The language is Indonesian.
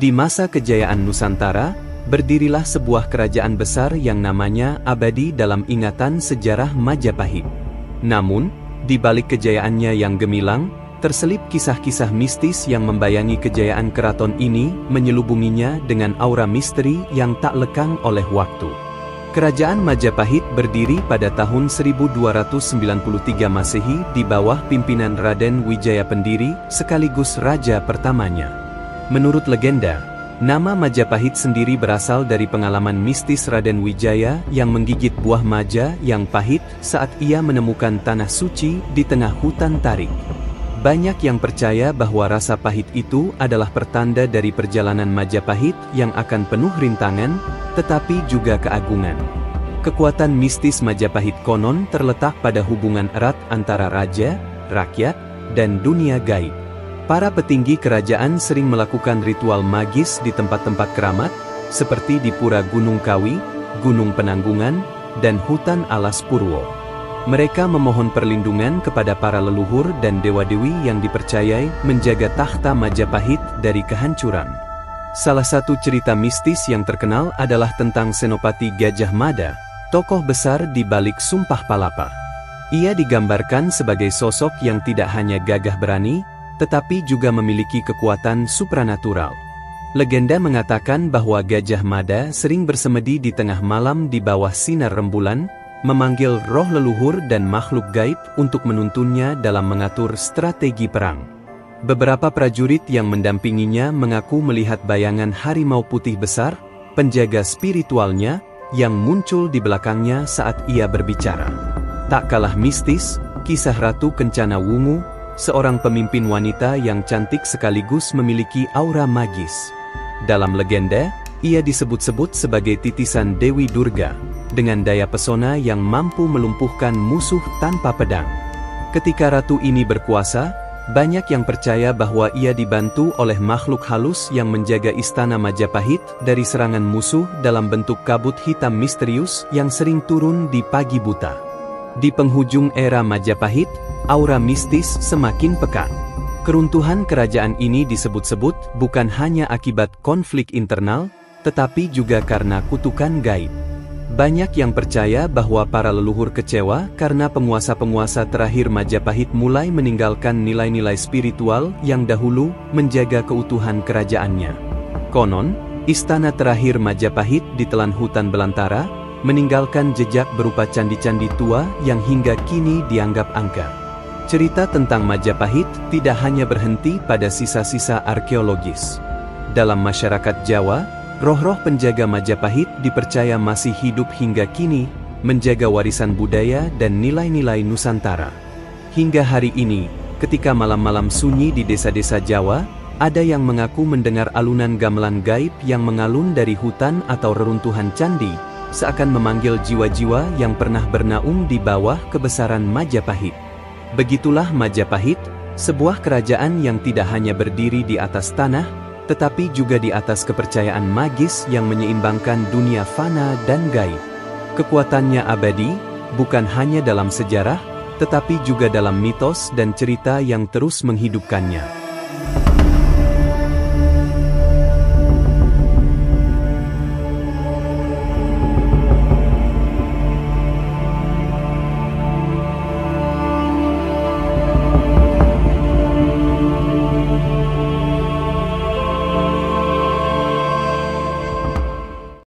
Di masa kejayaan Nusantara, berdirilah sebuah kerajaan besar yang namanya abadi dalam ingatan sejarah Majapahit. Namun, di balik kejayaannya yang gemilang, terselip kisah-kisah mistis yang membayangi kejayaan keraton ini, menyelubunginya dengan aura misteri yang tak lekang oleh waktu. Kerajaan Majapahit berdiri pada tahun 1293 Masehi di bawah pimpinan Raden Wijaya Pendiri sekaligus raja pertamanya. Menurut legenda, nama Majapahit sendiri berasal dari pengalaman mistis Raden Wijaya yang menggigit buah maja yang pahit saat ia menemukan tanah suci di tengah hutan tarik. Banyak yang percaya bahwa rasa pahit itu adalah pertanda dari perjalanan Majapahit yang akan penuh rintangan, tetapi juga keagungan. Kekuatan mistis Majapahit konon terletak pada hubungan erat antara raja, rakyat, dan dunia gaib. Para petinggi kerajaan sering melakukan ritual magis di tempat-tempat keramat, seperti di Pura Gunung Kawi, Gunung Penanggungan, dan Hutan Alas Purwo. Mereka memohon perlindungan kepada para leluhur dan dewa-dewi yang dipercayai menjaga takhta Majapahit dari kehancuran. Salah satu cerita mistis yang terkenal adalah tentang Senopati Gajah Mada, tokoh besar di balik Sumpah Palapa. Ia digambarkan sebagai sosok yang tidak hanya gagah berani, tetapi juga memiliki kekuatan supranatural. Legenda mengatakan bahwa Gajah Mada sering bersemedi di tengah malam di bawah sinar rembulan, memanggil roh leluhur dan makhluk gaib untuk menuntunnya dalam mengatur strategi perang. Beberapa prajurit yang mendampinginya mengaku melihat bayangan harimau putih besar, penjaga spiritualnya, yang muncul di belakangnya saat ia berbicara. Tak kalah mistis, kisah Ratu Kencana Wungu, seorang pemimpin wanita yang cantik sekaligus memiliki aura magis. Dalam legenda, ia disebut-sebut sebagai titisan Dewi Durga, dengan daya pesona yang mampu melumpuhkan musuh tanpa pedang. Ketika ratu ini berkuasa, banyak yang percaya bahwa ia dibantu oleh makhluk halus yang menjaga istana Majapahit dari serangan musuh dalam bentuk kabut hitam misterius yang sering turun di pagi buta. Di penghujung era Majapahit, aura mistis semakin pekat. Keruntuhan kerajaan ini disebut-sebut bukan hanya akibat konflik internal, tetapi juga karena kutukan gaib. Banyak yang percaya bahwa para leluhur kecewa karena penguasa-penguasa terakhir Majapahit mulai meninggalkan nilai-nilai spiritual yang dahulu menjaga keutuhan kerajaannya. Konon, istana terakhir Majapahit ditelan hutan belantara, meninggalkan jejak berupa candi-candi tua yang hingga kini dianggap angka. Cerita tentang Majapahit tidak hanya berhenti pada sisa-sisa arkeologis. Dalam masyarakat Jawa, roh-roh penjaga Majapahit dipercaya masih hidup hingga kini, menjaga warisan budaya dan nilai-nilai Nusantara. Hingga hari ini, ketika malam-malam sunyi di desa-desa Jawa, ada yang mengaku mendengar alunan gamelan gaib yang mengalun dari hutan atau reruntuhan candi, seakan memanggil jiwa-jiwa yang pernah bernaung di bawah kebesaran Majapahit. Begitulah Majapahit, sebuah kerajaan yang tidak hanya berdiri di atas tanah, tetapi juga di atas kepercayaan magis yang menyeimbangkan dunia fana dan gaib. Kekuatannya abadi, bukan hanya dalam sejarah, tetapi juga dalam mitos dan cerita yang terus menghidupkannya.